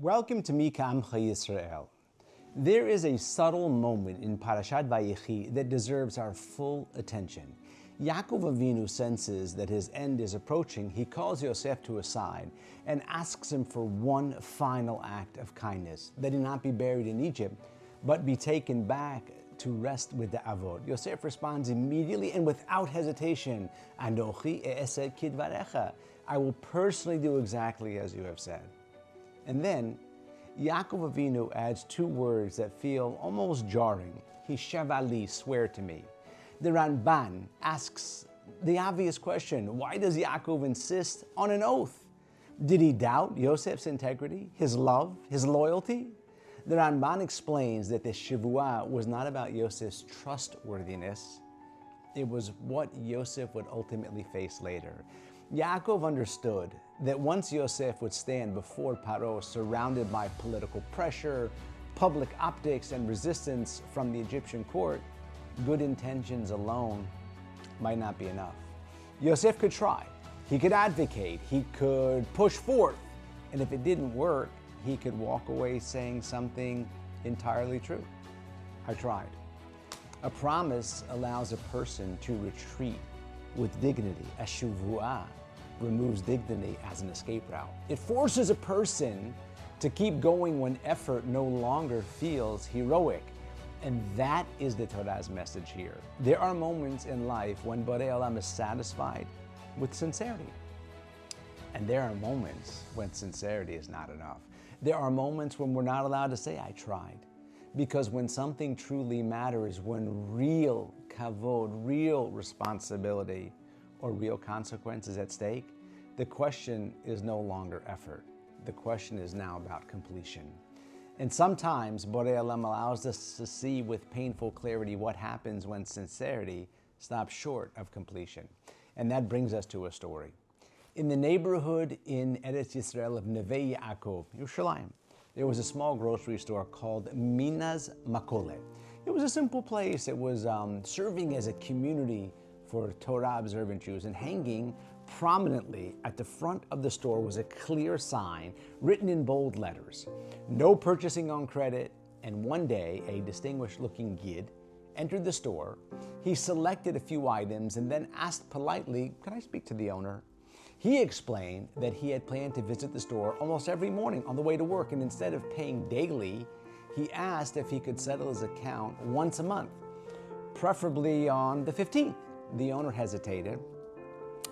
Welcome to Mika Amcha Yisrael. There is a subtle moment in Parashat Vayechi that deserves our full attention. Yaakov Avinu senses that his end is approaching. He calls Yosef to his side and asks him for one final act of kindness, that he not be buried in Egypt, but be taken back to rest with the Avot. Yosef responds immediately and without hesitation, Anochi e'esed kidvarecha. I will personally do exactly as you have said. And then Yaakov Avinu adds two words that feel almost jarring. Hishevali, swear to me. The Ramban asks the obvious question, why does Yaakov insist on an oath? Did he doubt Yosef's integrity, his love, his loyalty? The Ramban explains that the Shavua was not about Yosef's trustworthiness. It was what Yosef would ultimately face later. Yaakov understood that once Yosef would stand before Paro surrounded by political pressure, public optics, and resistance from the Egyptian court, good intentions alone might not be enough. Yosef could try, he could advocate, he could push forth, and if it didn't work, he could walk away saying something entirely true. I tried. A promise allows a person to retreat with dignity. A shuvuah removes dignity as an escape route. It forces a person to keep going when effort no longer feels heroic. And that is the Torah's message here. There are moments in life when Borei Olam is satisfied with sincerity. And there are moments when sincerity is not enough. There are moments when we're not allowed to say, I tried. Because when something truly matters, when real kavod, real responsibility, or real consequence is at stake, the question is no longer effort. The question is now about completion. And sometimes Borei Olam allows us to see with painful clarity what happens when sincerity stops short of completion. And that brings us to a story. In the neighborhood in Eretz Yisrael of Neve Yaakov, Yerushalayim, there was a small grocery store called Mina's Makolet. It was a simple place. It was serving as a community for Torah-observant Jews, and hanging prominently at the front of the store was a clear sign written in bold letters, no purchasing on credit. And one day, a distinguished-looking Yid entered the store. He selected a few items and then asked politely, "Can I speak to the owner?" He explained that he had planned to visit the store almost every morning on the way to work, and instead of paying daily, he asked if he could settle his account once a month, preferably on the 15th. The owner hesitated.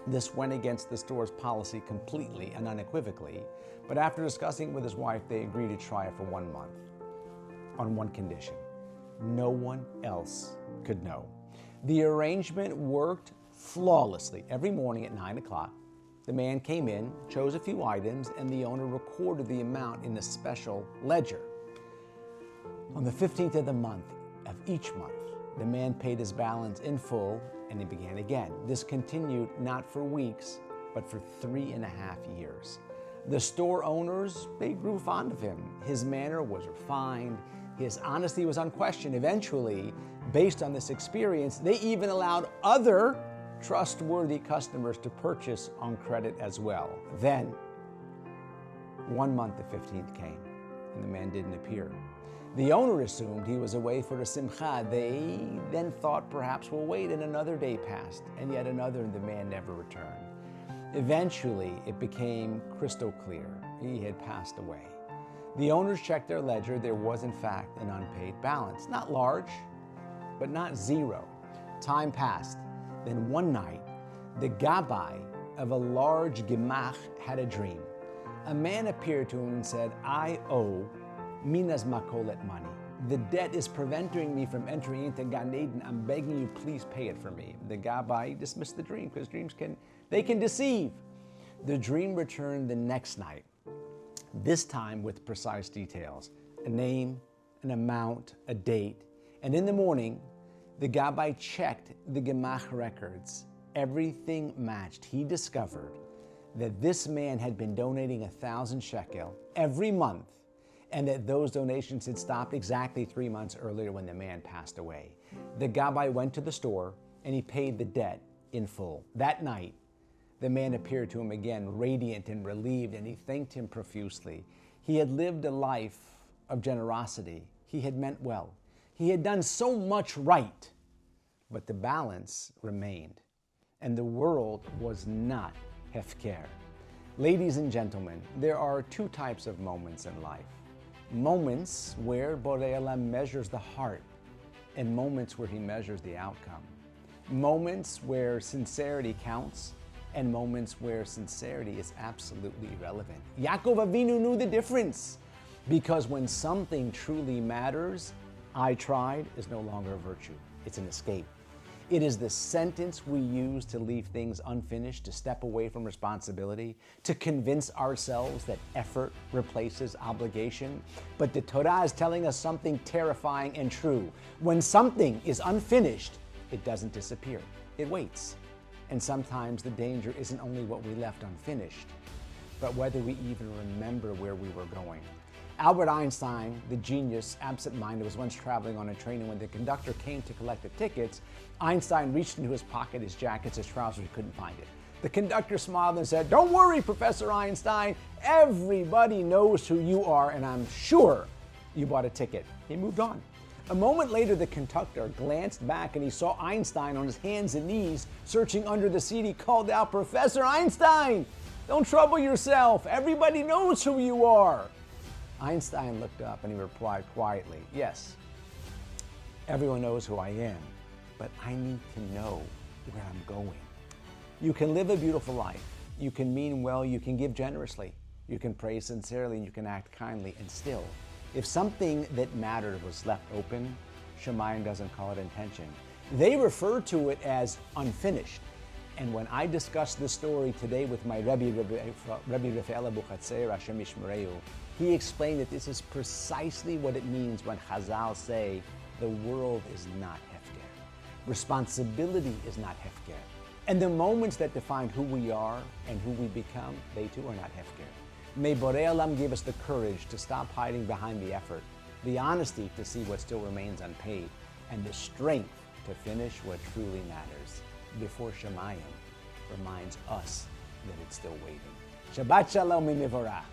This went against the store's policy completely and unequivocally, but after discussing with his wife, they agreed to try it for 1 month, on one condition: no one else could know. The arrangement worked flawlessly. Every morning at 9 o'clock, the man came in, chose a few items, and the owner recorded the amount in a special ledger. On the 15th of the month, of each month, the man paid his balance in full, and he began again. This continued not for weeks, but for 3.5 years. The store owners, they grew fond of him. His manner was refined. His honesty was unquestioned. Eventually, based on this experience, they even allowed other trustworthy customers to purchase on credit as well. Then, 1 month, the 15th came, and the man didn't appear. The owner assumed he was away for a simcha. They then thought perhaps we'll wait, and another day passed, and yet another, and the man never returned. Eventually, it became crystal clear. He had passed away. The owners checked their ledger. There was, in fact, an unpaid balance. Not large, but not zero. Time passed. Then one night, the gabbai of a large gemach had a dream. A man appeared to him and said, I owe Mina's Makolet money. The debt is preventing me from entering into Gan Eden. I'm begging you, please pay it for me. The gabbai dismissed the dream because dreams can deceive. The dream returned the next night, this time with precise details, a name, an amount, a date. And in the morning, the gabbai checked the gemach records. Everything matched. He discovered that this man had been donating 1,000 shekel every month, and that those donations had stopped exactly 3 months earlier when the man passed away. The gabbai went to the store and he paid the debt in full. That night, the man appeared to him again, radiant and relieved, and he thanked him profusely. He had lived a life of generosity. He had meant well. He had done so much right, but the balance remained, and the world was not Hefker. Ladies and gentlemen, there are two types of moments in life. Moments where Borei Olam measures the heart, and moments where he measures the outcome. Moments where sincerity counts, and moments where sincerity is absolutely irrelevant. Yaakov Avinu knew the difference, because when something truly matters, I tried is no longer a virtue. It's an escape. It is the sentence we use to leave things unfinished, to step away from responsibility, to convince ourselves that effort replaces obligation. But the Torah is telling us something terrifying and true. When something is unfinished, it doesn't disappear. It waits. And sometimes the danger isn't only what we left unfinished, but whether we even remember where we were going. Albert Einstein, the genius, absent-minded, was once traveling on a train, and when the conductor came to collect the tickets, Einstein reached into his pocket, his jackets, his trousers, he couldn't find it. The conductor smiled and said, "Don't worry, Professor Einstein, everybody knows who you are, and I'm sure you bought a ticket." He moved on. A moment later, the conductor glanced back and he saw Einstein on his hands and knees, searching under the seat. He called out, "Professor Einstein, don't trouble yourself, everybody knows who you are." Einstein looked up and he replied quietly, "Yes, everyone knows who I am, but I need to know where I'm going." You can live a beautiful life. You can mean well. You can give generously. You can pray sincerely, and you can act kindly. And still, if something that mattered was left open, Shemayim doesn't call it intention. They refer to it as unfinished. And when I discussed this story today with my Rabbi Rafael Abuchatzer, Hashem Yishmereu, he explained that this is precisely what it means when Chazal say the world is not Hefker. Responsibility is not Hefker. And the moments that define who we are and who we become, they too are not Hefker. May Borei Olam give us the courage to stop hiding behind the effort, the honesty to see what still remains unpaid, and the strength to finish what truly matters before Shemayim reminds us that it's still waiting. Shabbat Shalom u'Mevorach.